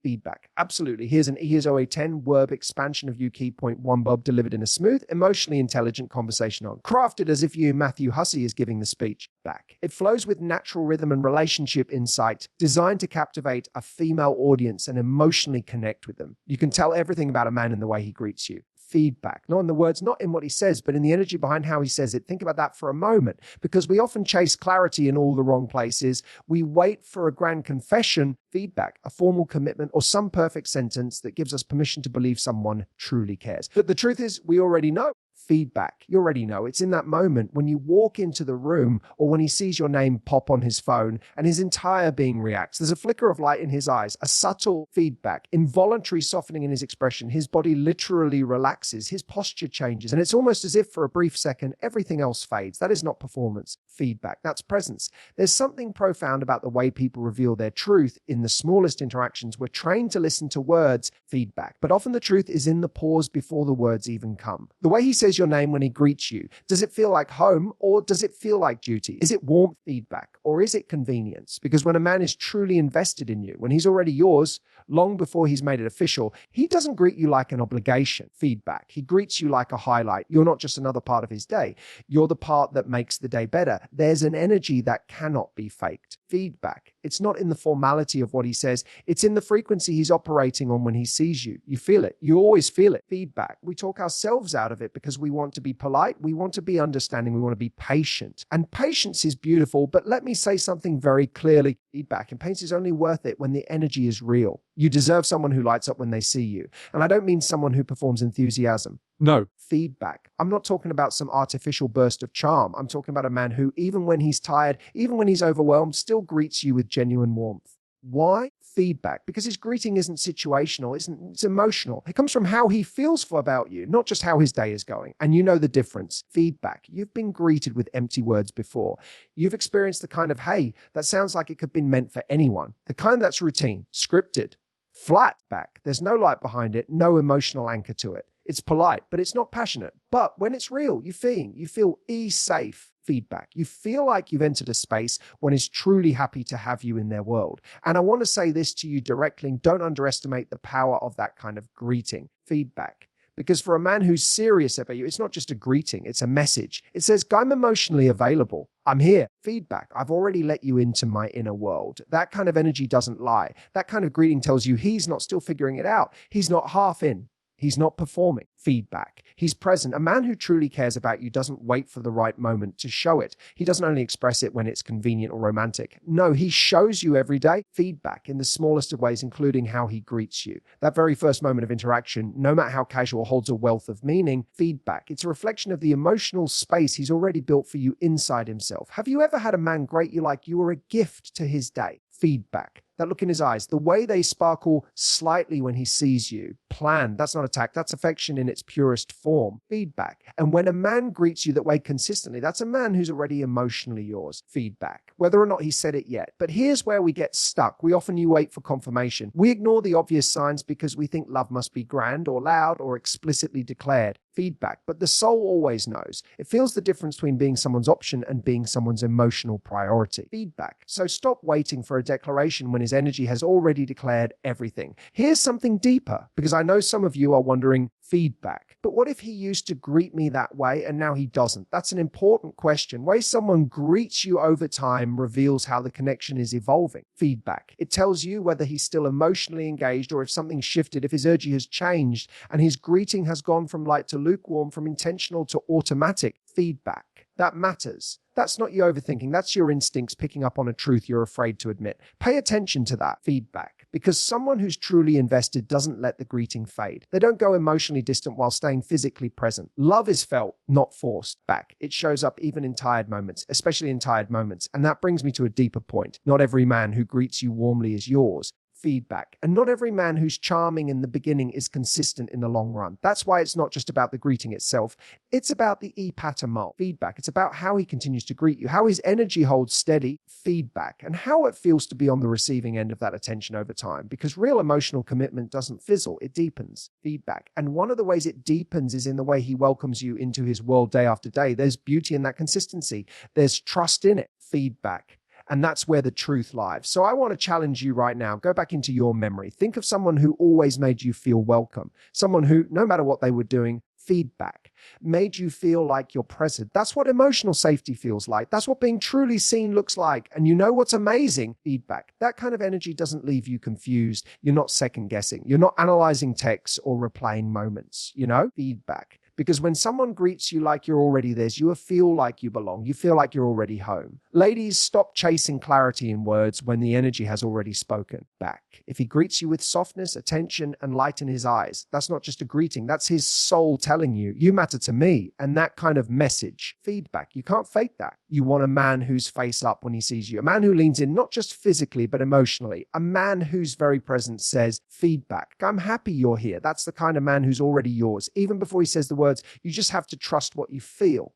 Feedback. Absolutely. Here's an ESOA 10-word expansion of UK point one bob delivered in a smooth, emotionally intelligent conversation crafted as if Matthew Hussey is giving the speech. Back. It flows with natural rhythm and relationship insight, designed to captivate a female audience and emotionally connect with them. You can tell everything about a man in the way he greets you. Feedback, not in the words, not in what he says, but in the energy behind how he says it. Think about that for a moment, because we often chase clarity in all the wrong places. We wait for a grand confession, feedback, a formal commitment, or some perfect sentence that gives us permission to believe someone truly cares. But the truth is, we already know. Feedback. You already know. It's in that moment when you walk into the room or when he sees your name pop on his phone and his entire being reacts. There's a flicker of light in his eyes, a subtle feedback, involuntary softening in his expression. His body literally relaxes. His posture changes. And it's almost as if for a brief second, everything else fades. That is not performance. Feedback. That's presence. There's something profound about the way people reveal their truth in the smallest interactions. We're trained to listen to words, feedback, but often the truth is in the pause before the words even come. The way he says your name when he greets you, does it feel like home or does it feel like duty? Is it warmth, feedback, or is it convenience? Because when a man is truly invested in you, when he's already yours, long before he's made it official, he doesn't greet you like an obligation, feedback. He greets you like a highlight. You're not just another part of his day. You're the part that makes the day better. There's an energy that cannot be faked. Feedback. It's not in the formality of what he says. It's in the frequency he's operating on when he sees you. You feel it. You always feel it. Feedback. We talk ourselves out of it because we want to be polite. We want to be understanding. We want to be patient. And patience is beautiful, but let me say something very clearly. Feedback and patience is only worth it when the energy is real. You deserve someone who lights up when they see you. And I don't mean someone who performs enthusiasm. No. Feedback. I'm not talking about some artificial burst of charm. I'm talking about a man who, even when he's tired, even when he's overwhelmed, still greets you with genuine warmth. Why? Feedback. Because his greeting isn't situational, it's emotional. It comes from how he feels about you, not just how his day is going. And you know the difference. Feedback. You've been greeted with empty words before. You've experienced the kind of, hey, that sounds like it could be meant for anyone. The kind that's routine, scripted, flat back. There's no light behind it, no emotional anchor to it. It's polite, but it's not passionate. But when it's real, you feel safe. Feedback. You feel like you've entered a space when he's truly happy to have you in their world. And I want to say this to you directly. Don't underestimate the power of that kind of greeting. Feedback. Because for a man who's serious about you, it's not just a greeting, it's a message. It says, I'm emotionally available. I'm here. Feedback. I've already let you into my inner world. That kind of energy doesn't lie. That kind of greeting tells you he's not still figuring it out. He's not half in. He's not performing. Feedback. He's present. A man who truly cares about you doesn't wait for the right moment to show it. He doesn't only express it when it's convenient or romantic. No, he shows you every day. Feedback in the smallest of ways, including how he greets you. That very first moment of interaction, no matter how casual, holds a wealth of meaning. Feedback. It's a reflection of the emotional space he's already built for you inside himself. Have you ever had a man greet you like you were a gift to his day? Feedback. That look in his eyes, the way they sparkle slightly when he sees you. Planned. That's not attack. That's affection in its purest form. Feedback. And when a man greets you that way consistently, that's a man who's already emotionally yours. Feedback. Whether or not he said it yet. But here's where we get stuck. We often wait for confirmation. We ignore the obvious signs because we think love must be grand or loud or explicitly declared. Feedback. But the soul always knows. It feels the difference between being someone's option and being someone's emotional priority. Feedback. So stop waiting for a declaration when his energy has already declared everything. Here's something deeper, because I know some of you are wondering, feedback. But what if he used to greet me that way and now he doesn't? That's an important question. The way someone greets you over time reveals how the connection is evolving. Feedback. It tells you whether he's still emotionally engaged or if something shifted, if his energy has changed and his greeting has gone from light to lukewarm, from intentional to automatic. Feedback. That matters. That's not you overthinking. That's your instincts picking up on a truth you're afraid to admit. Pay attention to that feedback, because someone who's truly invested doesn't let the greeting fade. They don't go emotionally distant while staying physically present. Love is felt, not forced. Back. It shows up even in tired moments, especially in tired moments. And that brings me to a deeper point. Not every man who greets you warmly is yours. Feedback. And not every man who's charming in the beginning is consistent in the long run. That's why it's not just about the greeting itself. It's about the epatome. Feedback. It's about how he continues to greet you, how his energy holds steady. Feedback. And how it feels to be on the receiving end of that attention over time. Because real emotional commitment doesn't fizzle, it deepens. Feedback. And one of the ways it deepens is in the way he welcomes you into his world day after day. There's beauty in that consistency. There's trust in it. Feedback. And that's where the truth lies. So I want to challenge you right now. Go back into your memory. Think of someone who always made you feel welcome. Someone who, no matter what they were doing, feedback, made you feel like you're present. That's what emotional safety feels like. That's what being truly seen looks like. And you know what's amazing? Feedback. That kind of energy doesn't leave you confused. You're not second guessing. You're not analyzing texts or replaying moments. Feedback. Because when someone greets you like you're already theirs, you feel like you belong. You feel like you're already home. Ladies, stop chasing clarity in words when the energy has already spoken back. If he greets you with softness, attention, and light in his eyes, that's not just a greeting. That's his soul telling you, you matter to me. And that kind of message, feedback, you can't fake that. You want a man who's face up when he sees you. A man who leans in, not just physically, but emotionally. A man whose very presence says, feedback. I'm happy you're here. That's the kind of man who's already yours. Even before he says the words, you just have to trust what you feel.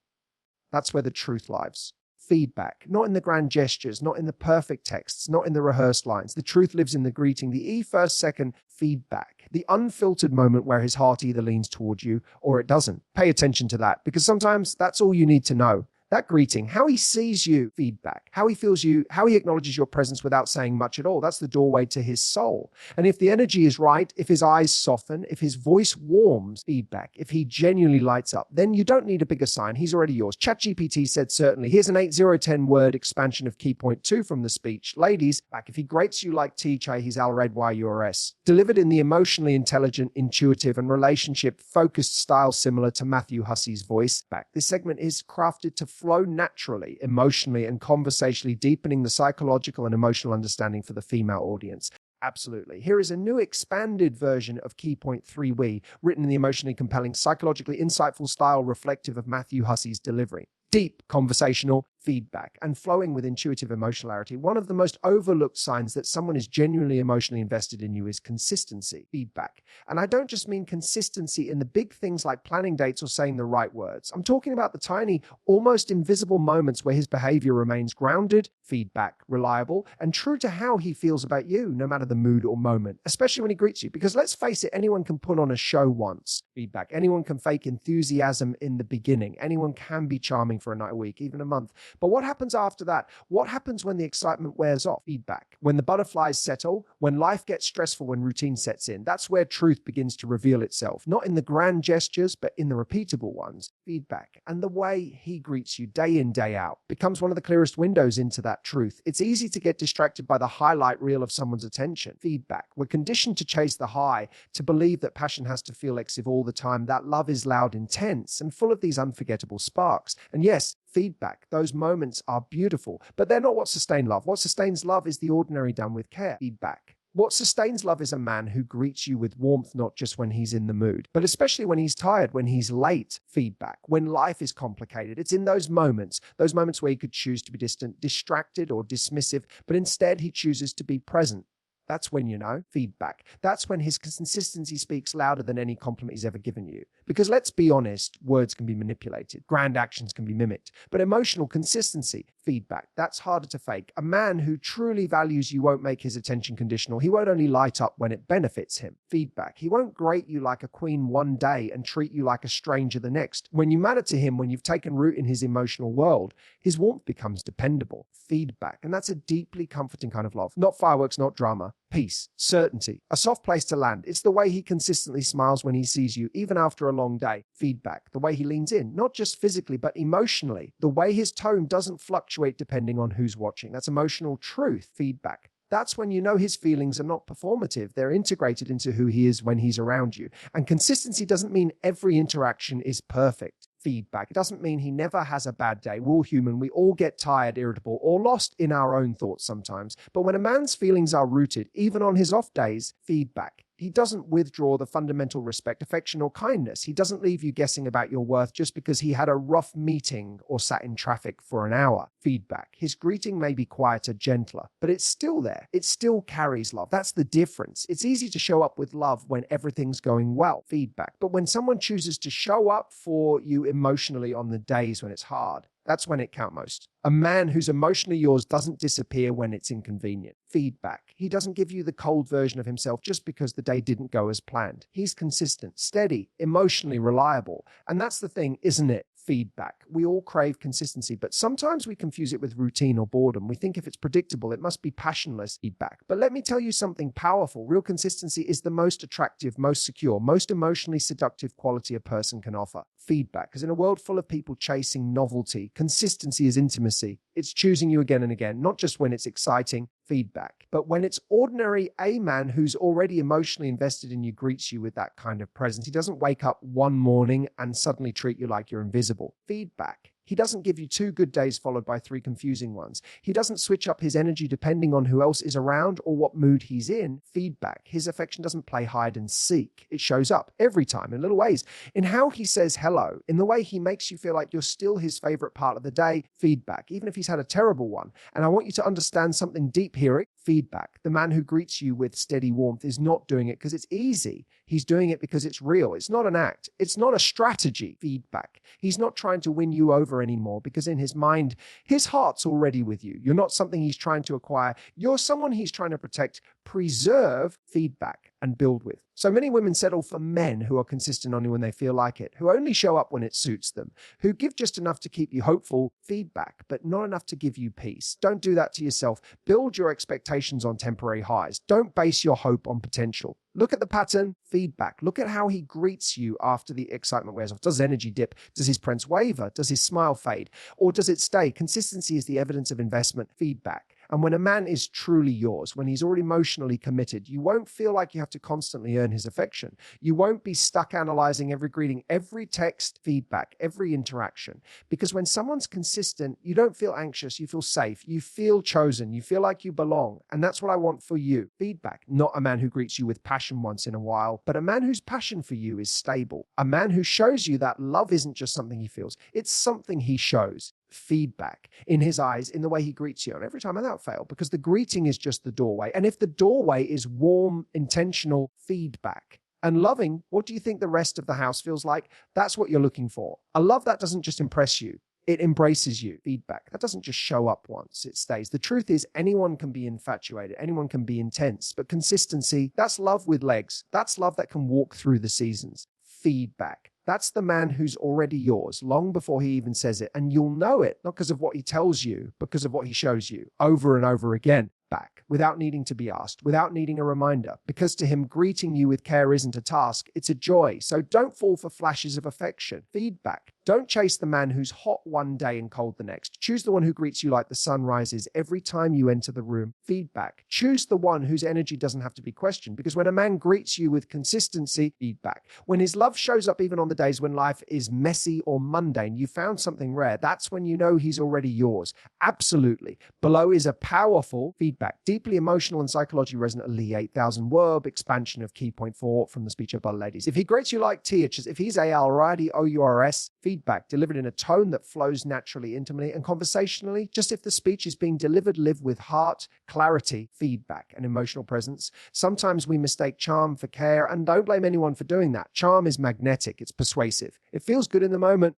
That's where the truth lies. Feedback, not in the grand gestures, not in the perfect texts, not in the rehearsed lines. The truth lives in the greeting, the first second feedback, the unfiltered moment where his heart either leans towards you or it doesn't. Pay attention to that, because sometimes that's all you need to know. That greeting, how he sees you, feedback, how he feels you, how he acknowledges your presence without saying much at all. That's the doorway to his soul. And if the energy is right, if his eyes soften, if his voice warms, feedback, if he genuinely lights up, then you don't need a bigger sign. He's already yours. ChatGPT said certainly. Here's an 8010 word expansion of key point 2 from the speech. Ladies, back, if he grates you like TJ, he's Alred YURS. Delivered in the emotionally intelligent, intuitive, and relationship-focused style similar to Matthew Hussey's voice. Back, this segment is crafted to flow naturally, emotionally, and conversationally, deepening the psychological and emotional understanding for the female audience. Absolutely. Here is a new expanded version of Key Point 3 written in the emotionally compelling, psychologically insightful style reflective of Matthew Hussey's delivery. Deep conversational feedback and flowing with intuitive emotionality. One of the most overlooked signs that someone is genuinely emotionally invested in you is consistency, feedback. And I don't just mean consistency in the big things like planning dates or saying the right words. I'm talking about the tiny, almost invisible moments where his behavior remains grounded, feedback, reliable, and true to how he feels about you, no matter the mood or moment, especially when he greets you. Because let's face it, anyone can put on a show once, feedback. Anyone can fake enthusiasm in the beginning. Anyone can be charming for a night, a week, even a month. But what happens after that? What happens when the excitement wears off? Feedback. When the butterflies settle, when life gets stressful, when routine sets in, that's where truth begins to reveal itself. Not in the grand gestures, but in the repeatable ones. Feedback. And the way he greets you day in, day out becomes one of the clearest windows into that truth. It's easy to get distracted by the highlight reel of someone's attention. Feedback. We're conditioned to chase the high, to believe that passion has to feel exive all the time, that love is loud, intense, and full of these unforgettable sparks. And yes, feedback, those moments are beautiful, but they're not what sustain love. What sustains love is the ordinary done with care. Feedback. What sustains love is a man who greets you with warmth, not just when he's in the mood, but especially when he's tired, when he's late. Feedback. When life is complicated. It's in those moments where he could choose to be distant, distracted, or dismissive, but instead he chooses to be present. That's when feedback. That's when his consistency speaks louder than any compliment he's ever given you. Because let's be honest, words can be manipulated, grand actions can be mimicked, but emotional consistency, feedback, that's harder to fake. A man who truly values you won't make his attention conditional. He won't only light up when it benefits him. Feedback. He won't grate you like a queen one day and treat you like a stranger the next. When you matter to him, when you've taken root in his emotional world, his warmth becomes dependable. Feedback. And that's a deeply comforting kind of love. Not fireworks, not drama. Peace, certainty, a soft place to land. It's the way he consistently smiles when he sees you, even after a long day. Feedback, the way he leans in, not just physically, but emotionally. The way his tone doesn't fluctuate depending on who's watching. That's emotional truth. Feedback. That's when you know his feelings are not performative. They're integrated into who he is when he's around you. And consistency doesn't mean every interaction is perfect. Feedback. It doesn't mean he never has a bad day. We're all human. We all get tired, irritable, or lost in our own thoughts sometimes. But when a man's feelings are rooted, even on his off days, feedback. He doesn't withdraw the fundamental respect, affection, or kindness. He doesn't leave you guessing about your worth just because he had a rough meeting or sat in traffic for an hour. Feedback. His greeting may be quieter, gentler, but it's still there. It still carries love. That's the difference. It's easy to show up with love when everything's going well. Feedback. But when someone chooses to show up for you emotionally on the days when it's hard, that's when it counts most. A man who's emotionally yours doesn't disappear when it's inconvenient. Feedback. He doesn't give you the cold version of himself just because the day didn't go as planned. He's consistent, steady, emotionally reliable. And that's the thing, isn't it? Feedback. We all crave consistency, but sometimes we confuse it with routine or boredom. We think if it's predictable, it must be passionless. Feedback. But let me tell you something powerful. Real consistency is the most attractive, most secure, most emotionally seductive quality a person can offer. Feedback. Because in a world full of people chasing novelty, consistency is intimacy. It's choosing you again and again, not just when it's exciting. Feedback. But when it's ordinary, a man who's already emotionally invested in you greets you with that kind of presence. He doesn't wake up one morning and suddenly treat you like you're invisible. Feedback. He doesn't give you 2 good days followed by 3 confusing ones. He doesn't switch up his energy depending on who else is around or what mood he's in. Feedback. His affection doesn't play hide and seek. It shows up every time in little ways. In how he says hello, in the way he makes you feel like you're still his favorite part of the day. Feedback. Even if he's had a terrible one. And I want you to understand something deep here. Feedback. The man who greets you with steady warmth is not doing it because it's easy. He's doing it because it's real. It's not an act. It's not a strategy. Feedback. He's not trying to win you over anymore because in his mind, his heart's already with you. You're not something he's trying to acquire. You're someone he's trying to protect, preserve. Feedback, and build with. So many women settle for men who are consistent only when they feel like it, who only show up when it suits them, who give just enough to keep you hopeful. Feedback, but not enough to give you peace. Don't do that to yourself. Build your expectations on temporary highs. Don't base your hope on potential. Look at the pattern. Feedback. Look at how he greets you after the excitement wears off. Does his energy dip? Does his presence waver? Does his smile fade? Or does it stay? Consistency is the evidence of investment. Feedback. And when a man is truly yours, when he's already emotionally committed, you won't feel like you have to constantly earn his affection. You won't be stuck analyzing every greeting, every text, feedback, every interaction. Because when someone's consistent, you don't feel anxious, you feel safe, you feel chosen, you feel like you belong. And that's what I want for you. Feedback, not a man who greets you with passion once in a while, but a man whose passion for you is stable. A man who shows you that love isn't just something he feels, it's something he shows. Feedback in his eyes, in the way he greets you, and every time without fail, because the greeting is just the doorway. And if the doorway is warm, intentional feedback and loving, what do you think the rest of the house feels like? That's what you're looking for. A love that doesn't just impress you, it embraces you. Feedback that doesn't just show up once, it stays. The truth is, anyone can be infatuated, anyone can be intense, but consistency, that's love with legs. That's love that can walk through the seasons. Feedback. That's the man who's already yours long before he even says it. And you'll know it, not because of what he tells you, but because of what he shows you over and over again. Back, without needing to be asked, without needing a reminder. Because to him, greeting you with care isn't a task, it's a joy. So don't fall for flashes of affection. Feedback. Don't chase the man who's hot one day and cold the next. Choose the one who greets you like the sun rises every time you enter the room. Feedback. Choose the one whose energy doesn't have to be questioned. Because when a man greets you with consistency, feedback. When his love shows up even on the days when life is messy or mundane, you found something rare. That's when you know he's already yours. Absolutely. Below is a powerful feedback. Deeply emotional and psychologically resonant Lee 8000 word expansion of key point 4 from the speech of Bud Ladies. If he greets you like teachers, if he's ALRIDOURS, feedback delivered in a tone that flows naturally, intimately, and conversationally, just if the speech is being delivered, live with heart, clarity, feedback, and emotional presence. Sometimes we mistake charm for care, and don't blame anyone for doing that. Charm is magnetic, it's persuasive. It feels good in the moment,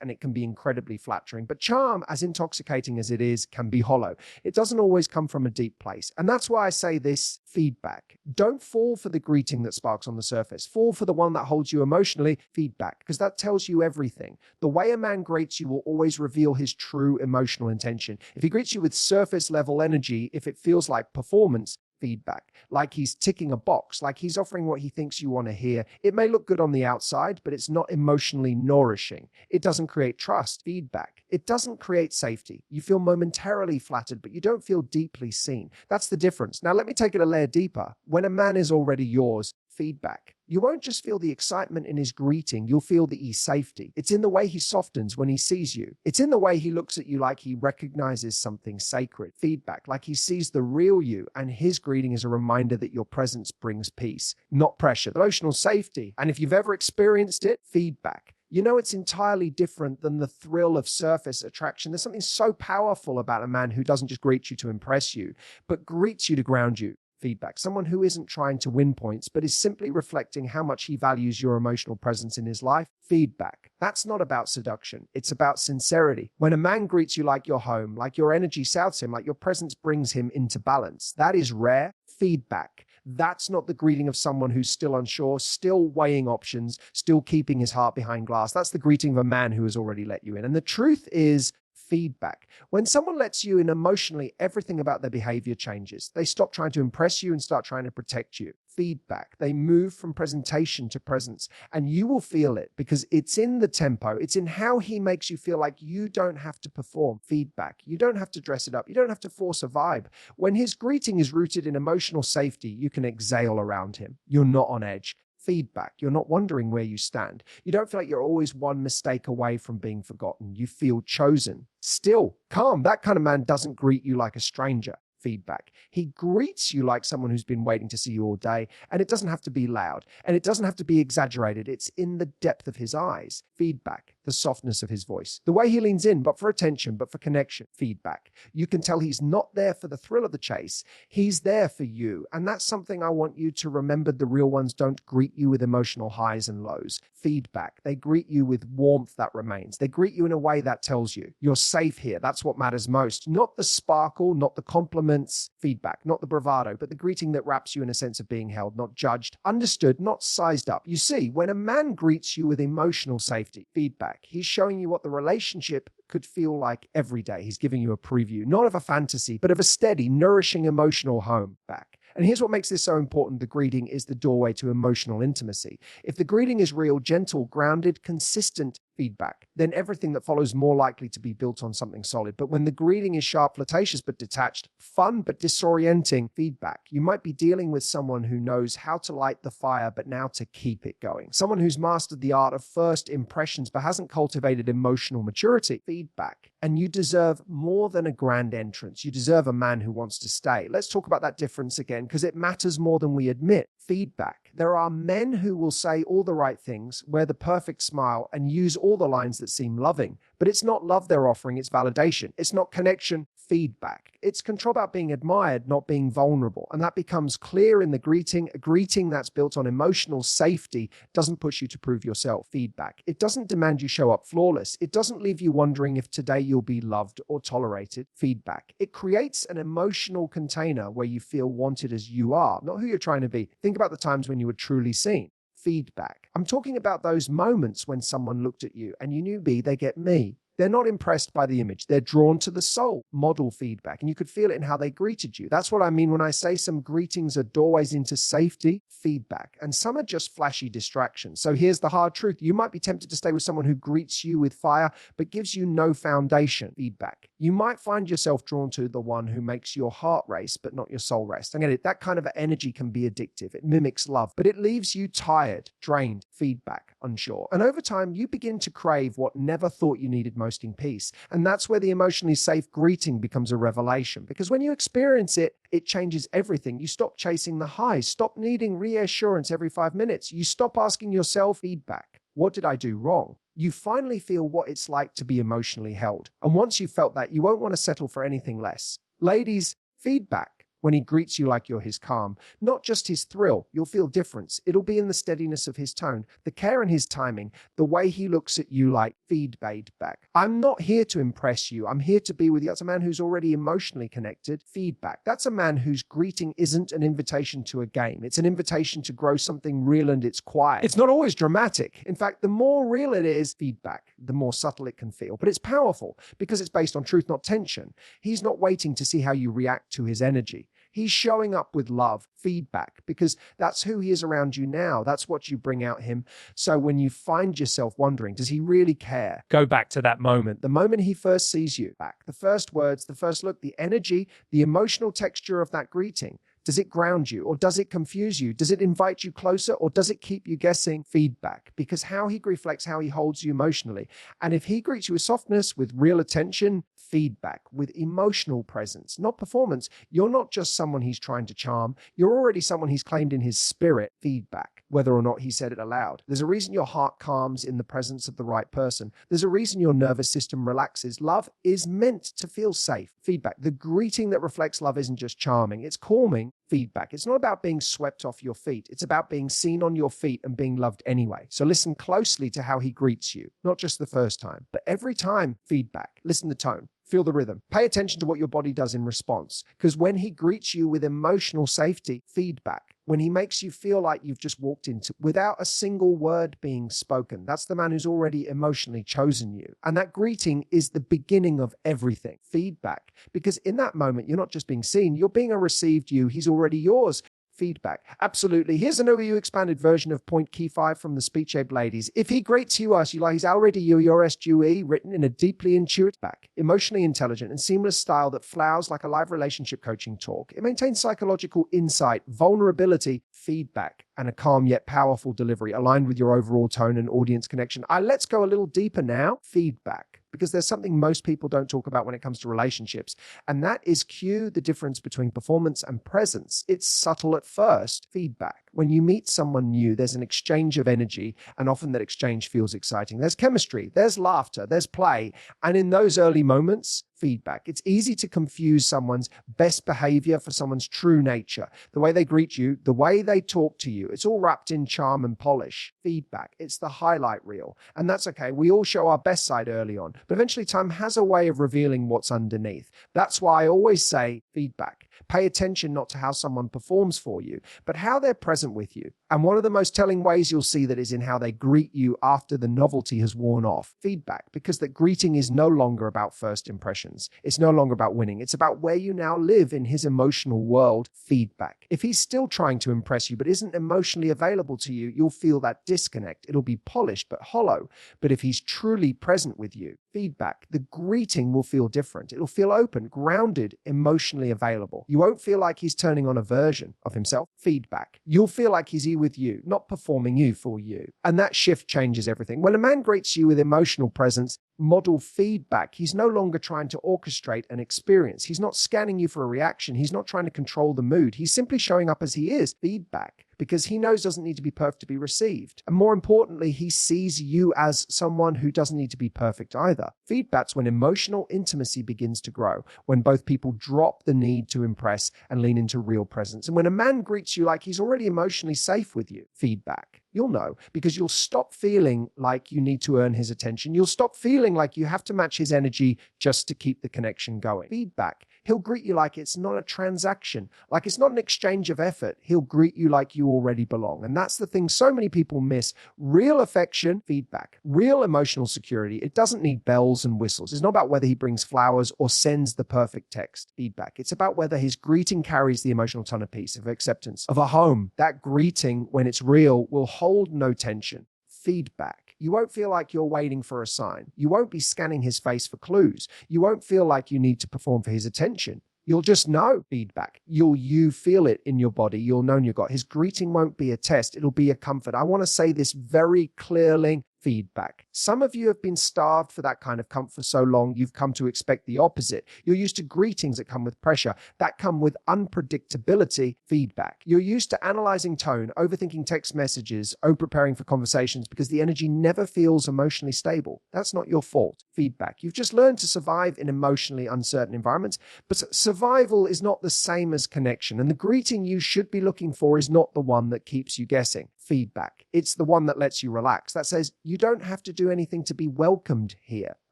and it can be incredibly flattering. But charm, as intoxicating as it is, can be hollow. It doesn't always come from a deep place. And that's why I say this: feedback. Don't fall for the greeting that sparks on the surface. Fall for the one that holds you emotionally. Feedback, because that tells you everything. The way a man greets you will always reveal his true emotional intention. If he greets you with surface level energy, if it feels like performance, feedback, like he's ticking a box, like he's offering what he thinks you want to hear. It may look good on the outside, but it's not emotionally nourishing. It doesn't create trust. Feedback. It doesn't create safety. You feel momentarily flattered, but you don't feel deeply seen. That's the difference. Now, let me take it a layer deeper. When a man is already yours, feedback. You won't just feel the excitement in his greeting, you'll feel the safety. It's in the way he softens when he sees you. It's in the way he looks at you like he recognizes something sacred. Feedback, like he sees the real you, and his greeting is a reminder that your presence brings peace, not pressure. Emotional safety. And if you've ever experienced it, feedback. You know it's entirely different than the thrill of surface attraction. There's something so powerful about a man who doesn't just greet you to impress you, but greets you to ground you. Feedback. Someone who isn't trying to win points, but is simply reflecting how much he values your emotional presence in his life. Feedback. That's not about seduction. It's about sincerity. When a man greets you like you're home, like your energy soothes him, like your presence brings him into balance, that is rare. Feedback. That's not the greeting of someone who's still unsure, still weighing options, still keeping his heart behind glass. That's the greeting of a man who has already let you in. And the truth is, feedback. When someone lets you in emotionally, everything about their behavior changes. They stop trying to impress you and start trying to protect you. Feedback. They move from presentation to presence, and you will feel it because it's in the tempo. It's in how he makes you feel like you don't have to perform. Feedback. You don't have to dress it up. You don't have to force a vibe. When his greeting is rooted in emotional safety, you can exhale around him. You're not on edge. Feedback. You're not wondering where you stand. You don't feel like you're always one mistake away from being forgotten. You feel chosen. Still, calm. That kind of man doesn't greet you like a stranger. Feedback. He greets you like someone who's been waiting to see you all day, and it doesn't have to be loud, and it doesn't have to be exaggerated. It's in the depth of his eyes. Feedback. The softness of his voice. The way he leans in, but for attention, but for connection. Feedback. You can tell he's not there for the thrill of the chase. He's there for you, and that's something I want you to remember. The real ones don't greet you with emotional highs and lows. Feedback. They greet you with warmth that remains. They greet you in a way that tells you you're safe here. That's what matters most. Not the sparkle, not the compliment. Feedback, not the bravado, but the greeting that wraps you in a sense of being held, not judged, understood, not sized up. You see, when a man greets you with emotional safety, feedback, he's showing you what the relationship could feel like every day. He's giving you a preview, not of a fantasy, but of a steady, nourishing emotional home back. And here's what makes this so important. The greeting is the doorway to emotional intimacy. If the greeting is real, gentle, grounded, consistent feedback, then everything that follows more likely to be built on something solid. But when the greeting is sharp, flirtatious, but detached, fun, but disorienting feedback, you might be dealing with someone who knows how to light the fire, but now to keep it going. Someone who's mastered the art of first impressions, but hasn't cultivated emotional maturity. Feedback. And you deserve more than a grand entrance. You deserve a man who wants to stay. Let's talk about that difference again, because it matters more than we admit. Feedback. There are men who will say all the right things, wear the perfect smile, and use all the lines that seem loving. But it's not love they're offering, it's validation. It's not connection. Feedback. It's control about being admired, not being vulnerable. And that becomes clear in the greeting. A greeting that's built on emotional safety doesn't push you to prove yourself. Feedback. It doesn't demand you show up flawless. It doesn't leave you wondering if today you'll be loved or tolerated. Feedback. It creates an emotional container where you feel wanted as you are, not who you're trying to be. Think about the times when you were truly seen. Feedback. I'm talking about those moments when someone looked at you and you knew they get me. They're not impressed by the image. They're drawn to the soul. Model feedback. And you could feel it in how they greeted you. That's what I mean when I say some greetings are doorways into safety. Feedback. And some are just flashy distractions. So here's the hard truth. You might be tempted to stay with someone who greets you with fire, but gives you no foundation. Feedback. You might find yourself drawn to the one who makes your heart race, but not your soul rest. I get it. That kind of energy can be addictive. It mimics love, but it leaves you tired, drained, feedback, unsure. And over time, you begin to crave what never thought you needed most in peace. And that's where the emotionally safe greeting becomes a revelation. Because when you experience it, it changes everything. You stop chasing the highs, stop needing reassurance every 5 minutes. You stop asking yourself feedback. What did I do wrong? You finally feel what it's like to be emotionally held. And once you've felt that, you won't want to settle for anything less. Ladies, feedback. When he greets you like you're his calm, not just his thrill, you'll feel difference. It'll be in the steadiness of his tone, the care in his timing, the way he looks at you like feedback. I'm not here to impress you. I'm here to be with you. That's a man who's already emotionally connected. Feedback. That's a man whose greeting isn't an invitation to a game. It's an invitation to grow something real, and it's quiet. It's not always dramatic. In fact, the more real it is, feedback, the more subtle it can feel. But it's powerful because it's based on truth, not tension. He's not waiting to see how you react to his energy. He's showing up with love, feedback, because that's who he is around you now. That's what you bring out him. So when you find yourself wondering, does he really care? Go back to that moment, the moment he first sees you, back, the first words, the first look, the energy, the emotional texture of that greeting. Does it ground you, or does it confuse you? Does it invite you closer, or does it keep you guessing? Feedback. Because how he reflects how he holds you emotionally. And if he greets you with softness, with real attention, feedback, with emotional presence, not performance, you're not just someone he's trying to charm. You're already someone he's claimed in his spirit. Feedback, whether or not he said it aloud. There's a reason your heart calms in the presence of the right person. There's a reason your nervous system relaxes. Love is meant to feel safe. Feedback. The greeting that reflects love isn't just charming, it's calming. Feedback. It's not about being swept off your feet. It's about being seen on your feet and being loved anyway. So listen closely to how he greets you, not just the first time, but every time. Feedback. Listen to tone. Feel the rhythm. Pay attention to what your body does in response. Because when he greets you with emotional safety, feedback, when he makes you feel like you've just walked into without a single word being spoken, that's the man who's already emotionally chosen you. And that greeting is the beginning of everything. Feedback. Because in that moment, you're not just being seen, you're being a received you. He's already yours. Feedback. Absolutely. Here's an overview expanded version of point key 5 from the Speech Aid ladies. If he greets you as you like, he's already your SUE, written in a deeply intuitive, emotionally intelligent and seamless style that flowers like a live relationship coaching talk. It maintains psychological insight, vulnerability, feedback, and a calm yet powerful delivery aligned with your overall tone and audience connection. Let's go a little deeper now. Feedback. Because there's something most people don't talk about when it comes to relationships, and that is cue the difference between performance and presence. It's subtle at first. Feedback. When you meet someone new, there's an exchange of energy, and often that exchange feels exciting. There's chemistry, there's laughter, there's play, and in those early moments, feedback. It's easy to confuse someone's best behavior for someone's true nature. The way they greet you, the way they talk to you, it's all wrapped in charm and polish. Feedback. It's the highlight reel, and that's okay. We all show our best side early on, but eventually time has a way of revealing what's underneath. That's why I always say feedback. Pay attention not to how someone performs for you, but how they're present with you. And one of the most telling ways you'll see that is in how they greet you after the novelty has worn off. Feedback, because that greeting is no longer about first impressions. It's no longer about winning. It's about where you now live in his emotional world. Feedback. If he's still trying to impress you but isn't emotionally available to you, you'll feel that disconnect. It'll be polished but hollow. But if he's truly present with you, feedback, the greeting will feel different. It'll feel open, grounded, emotionally available. You won't feel like he's turning on a version of himself. Feedback. You'll feel like he's here with you, not performing you for you. And that shift changes everything. When a man greets you with emotional presence, model feedback. He's no longer trying to orchestrate an experience. He's not scanning you for a reaction. He's not trying to control the mood. He's simply showing up as he is. Feedback. Because he knows doesn't need to be perfect to be received. And more importantly, he sees you as someone who doesn't need to be perfect either. Feedback's when emotional intimacy begins to grow, when both people drop the need to impress and lean into real presence. And when a man greets you like he's already emotionally safe with you. Feedback. You'll know, because you'll stop feeling like you need to earn his attention. You'll stop feeling like you have to match his energy just to keep the connection going. Feedback. He'll greet you like it's not a transaction, like it's not an exchange of effort. He'll greet you like you already belong. And that's the thing so many people miss. Real affection, feedback, real emotional security. It doesn't need bells and whistles. It's not about whether he brings flowers or sends the perfect text. Feedback. It's about whether his greeting carries the emotional tone of peace, of acceptance, of a home. That greeting, when it's real, will hold no tension. Feedback. You won't feel like you're waiting for a sign. You won't be scanning his face for clues. You won't feel like you need to perform for his attention. You'll just know. Feedback. You feel it in your body. You'll know you got. His greeting won't be a test. It'll be a comfort. I want to say this very clearly. Feedback. Some of you have been starved for that kind of comfort for so long, you've come to expect the opposite. You're used to greetings that come with pressure, that come with unpredictability. Feedback. You're used to analyzing tone, overthinking text messages, over-preparing for conversations because the energy never feels emotionally stable. That's not your fault. Feedback. You've just learned to survive in emotionally uncertain environments, but survival is not the same as connection, and the greeting you should be looking for is not the one that keeps you guessing. Feedback. It's the one that lets you relax, that says you don't have to do anything to be welcomed here.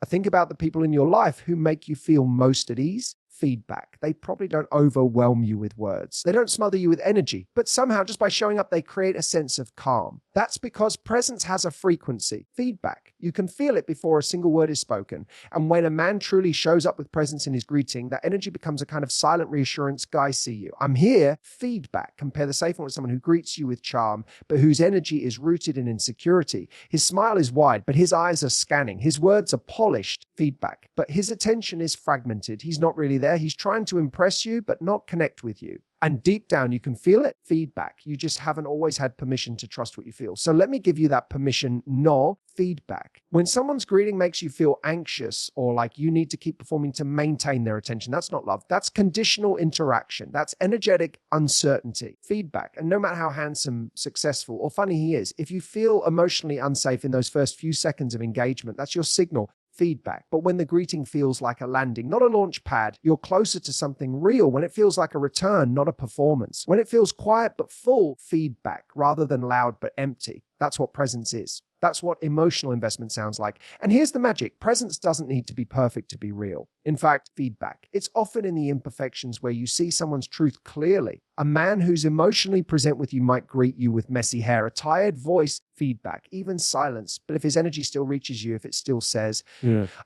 Think about the people in your life who make you feel most at ease. Feedback. They probably don't overwhelm you with words. They don't smother you with energy, but somehow just by showing up, they create a sense of calm. That's because presence has a frequency. Feedback. You can feel it before a single word is spoken. And when a man truly shows up with presence in his greeting, that energy becomes a kind of silent reassurance. Guys, see you. I'm here. Feedback. Compare the safe one with someone who greets you with charm, but whose energy is rooted in insecurity. His smile is wide, but his eyes are scanning. His words are polished. Feedback. But his attention is fragmented. He's not really there. He's trying to impress you, but not connect with you. And deep down, you can feel it. Feedback. You just haven't always had permission to trust what you feel. So let me give you that permission. No feedback. When someone's greeting makes you feel anxious or like you need to keep performing to maintain their attention, that's not love. That's conditional interaction. That's energetic uncertainty. Feedback. And no matter how handsome, successful, or funny he is, if you feel emotionally unsafe in those first few seconds of engagement, that's your signal. Feedback. But when the greeting feels like a landing, not a launch pad, you're closer to something real. When it feels like a return, not a performance. When it feels quiet but full, feedback rather than loud but empty. That's what presence is. That's what emotional investment sounds like. And here's the magic. Presence doesn't need to be perfect to be real. In fact, feedback. It's often in the imperfections where you see someone's truth clearly. A man who's emotionally present with you might greet you with messy hair, a tired voice, feedback, even silence. But if his energy still reaches you, if it still says,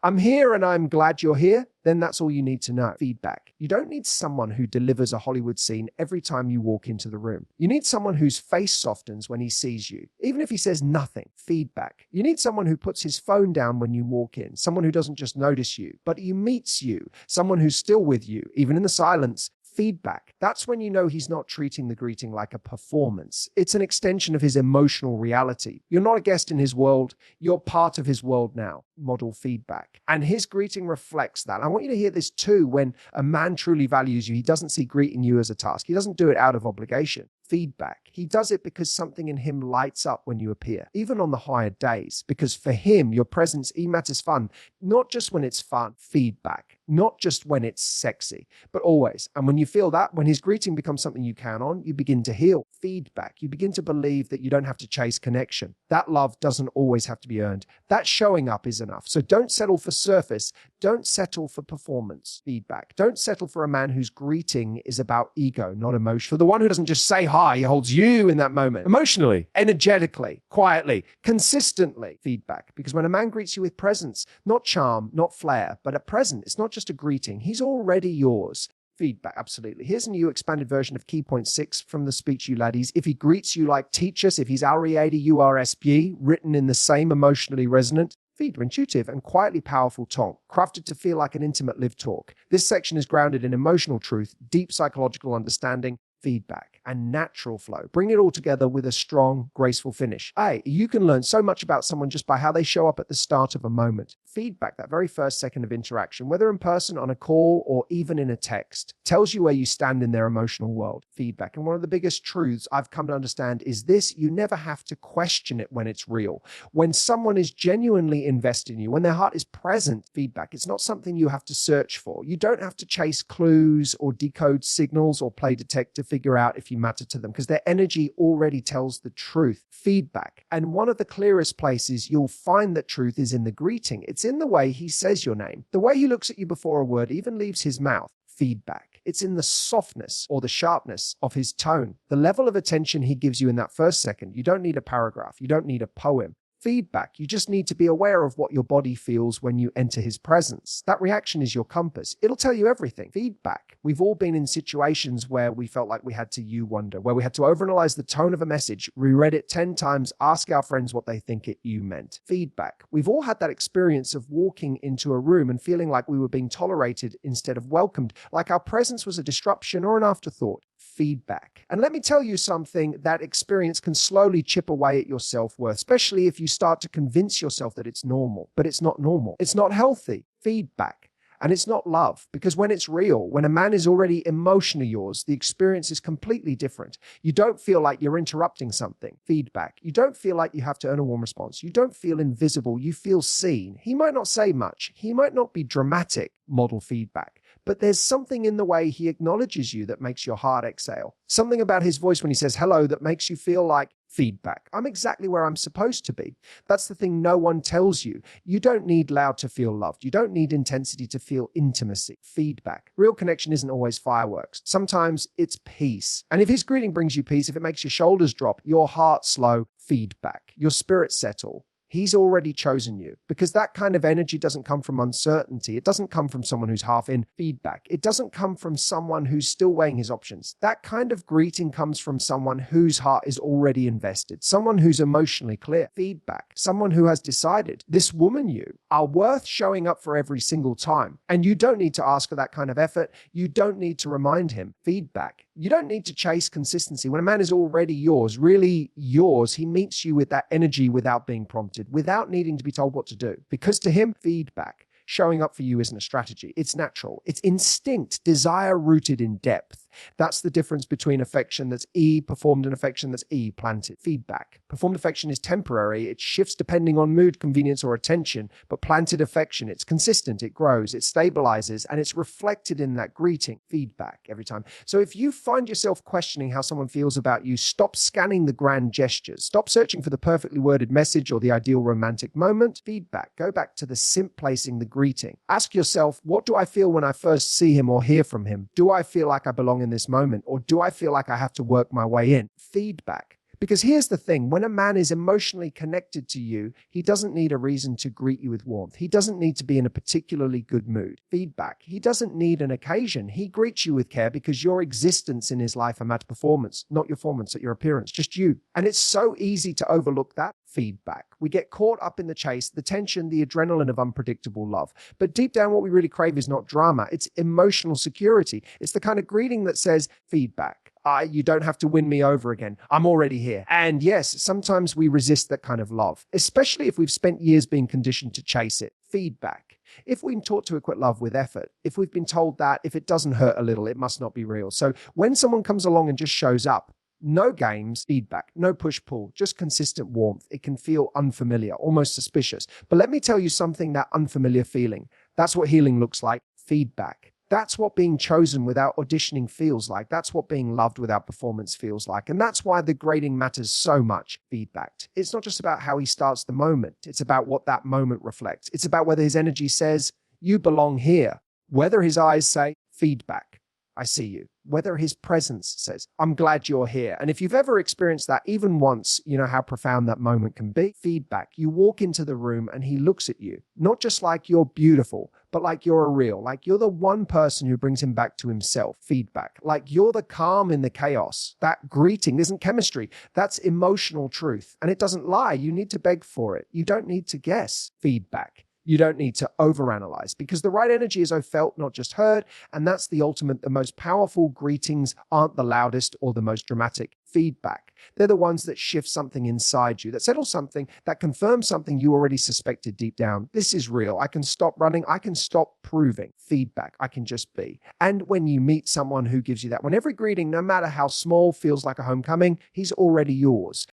I'm here and I'm glad you're here, then that's all you need to know. Feedback. You don't need someone who delivers a Hollywood scene every time you walk into the room. You need someone whose face softens when he sees you, even if he says nothing. Feedback. You need someone who puts his phone down when you walk in, someone who doesn't just notice you, but he meets you, someone who's still with you, even in the silence. Feedback. That's when you know he's not treating the greeting like a performance. It's an extension of his emotional reality. You're not a guest in his world. You're part of his world now. Model feedback. And his greeting reflects that. I want you to hear this too. When a man truly values you, he doesn't see greeting you as a task. He doesn't do it out of obligation. Feedback. He does it because something in him lights up when you appear, even on the higher days, because for him, your presence matters fun, not just when it's fun. Feedback. Not just when it's sexy, but always. And when you feel that, when his greeting becomes something you count on, you begin to heal. Feedback. You begin to believe that you don't have to chase connection. That love doesn't always have to be earned. That showing up is enough. So don't settle for surface. Don't settle for performance. Feedback. Don't settle for a man whose greeting is about ego, not emotion. For the one who doesn't just say hi, he holds you in that moment. Emotionally, energetically, quietly, consistently. Feedback. Because when a man greets you with presence, not charm, not flair, but a present, it's not just a greeting. He's already yours. Feedback, absolutely. Here's a new expanded version of key point 6 from the speech, you laddies. If he greets you like teachers, if he's Ariady, you are SB, written in the same emotionally resonant, intuitive and quietly powerful tone, crafted to feel like an intimate live talk. This section is grounded in emotional truth, deep psychological understanding, feedback, and natural flow. Bring it all together with a strong, graceful finish. You can learn so much about someone just by how they show up at the start of a moment. Feedback, that very first second of interaction, whether in person, on a call, or even in a text, tells you where you stand in their emotional world. Feedback. And one of the biggest truths I've come to understand is this: you never have to question it when it's real. When someone is genuinely invested in you, when their heart is present, feedback, it's not something you have to search for. You don't have to chase clues or decode signals or play detective, figure out if you matter to them, because their energy already tells the truth. Feedback. And one of the clearest places you'll find that truth is in the greeting. It's in the way he says your name, the way he looks at you before a word even leaves his mouth. Feedback. It's in the softness or the sharpness of his tone, the level of attention he gives you in that first second. You don't need a paragraph. You don't need a poem. Feedback. You just need to be aware of what your body feels when you enter his presence. That reaction is your compass. It'll tell you everything. Feedback. We've all been in situations where we felt like we had to wonder, where we had to overanalyze the tone of a message, reread it 10 times, ask our friends what they think it meant. Feedback. We've all had that experience of walking into a room and feeling like we were being tolerated instead of welcomed, like our presence was a disruption or an afterthought. Feedback. And let me tell you something, that experience can slowly chip away at your self-worth, especially if you start to convince yourself that it's normal. But it's not normal. It's not healthy. Feedback. And it's not love, because when it's real, when a man is already emotionally yours, the experience is completely different. You don't feel like you're interrupting something. Feedback. You don't feel like you have to earn a warm response. You don't feel invisible. You feel seen. He might not say much. He might not be dramatic. Model feedback. But there's something in the way he acknowledges you that makes your heart exhale. Something about his voice when he says hello that makes you feel like, feedback. I'm exactly where I'm supposed to be. That's the thing no one tells you. You don't need loud to feel loved. You don't need intensity to feel intimacy. Feedback. Real connection isn't always fireworks. Sometimes it's peace. And if his greeting brings you peace, if it makes your shoulders drop, your heart slow, feedback. Your spirit settle. He's already chosen you, because that kind of energy doesn't come from uncertainty. It doesn't come from someone who's half in. Feedback. It doesn't come from someone who's still weighing his options. That kind of greeting comes from someone whose heart is already invested, someone who's emotionally clear. Feedback. Someone who has decided this woman, you are worth showing up for every single time. And you don't need to ask for that kind of effort. You don't need to remind him. Feedback. You don't need to chase consistency. When a man is already yours, really yours, he meets you with that energy without being prompted, without needing to be told what to do. Because to him, feedback, showing up for you isn't a strategy. It's natural. It's instinct, desire rooted in depth. That's the difference between affection that's E performed and affection that's E planted. Feedback. Performed affection is temporary. It shifts depending on mood, convenience, or attention. But planted affection, it's consistent, it grows, it stabilizes, and it's reflected in that greeting. Feedback every time. So if you find yourself questioning how someone feels about you, stop scanning the grand gestures. Stop searching for the perfectly worded message or the ideal romantic moment. Feedback. Go back to the simp placing the greeting. Ask yourself, what do I feel when I first see him or hear from him? Do I feel like I belong in this moment, or do I feel like I have to work my way in? Feedback. Because here's the thing, when a man is emotionally connected to you, he doesn't need a reason to greet you with warmth. He doesn't need to be in a particularly good mood. Feedback. He doesn't need an occasion. He greets you with care because your existence in his life are at performance, not your performance at your appearance, just you. And it's so easy to overlook that. Feedback. We get caught up in the chase, the tension, the adrenaline of unpredictable love. But deep down, what we really crave is not drama. It's emotional security. It's the kind of greeting that says, feedback. You don't have to win me over again. I'm already here. And yes, sometimes we resist that kind of love, especially if we've spent years being conditioned to chase it. Feedback. If we've been taught to equate love with effort, if we've been told that if it doesn't hurt a little, it must not be real. So when someone comes along and just shows up, no games, feedback, no push-pull, just consistent warmth. It can feel unfamiliar, almost suspicious. But let me tell you something, that unfamiliar feeling. That's what healing looks like. Feedback. That's what being chosen without auditioning feels like. That's what being loved without performance feels like. And that's why the grading matters so much. Feedback. It's not just about how he starts the moment. It's about what that moment reflects. It's about whether his energy says, you belong here. Whether his eyes say, feedback. I see you. Whether his presence says, I'm glad you're here. And if you've ever experienced that even once, you know how profound that moment can be. Feedback. You walk into the room and he looks at you, not just like you're beautiful, but like you're a real, like you're the one person who brings him back to himself. Feedback. Like you're the calm in the chaos. That greeting isn't chemistry. That's emotional truth. And it doesn't lie. You need to beg for it. You don't need to guess. Feedback. You don't need to overanalyze, because the right energy is felt, not just heard. And that's the ultimate. The most powerful greetings aren't the loudest or the most dramatic. Feedback. They're the ones that shift something inside you, that settle something, that confirm something you already suspected deep down. This is real. I can stop running. I can stop proving. Feedback. I can just be. And when you meet someone who gives you that, when every greeting, no matter how small, feels like a homecoming, he's already yours.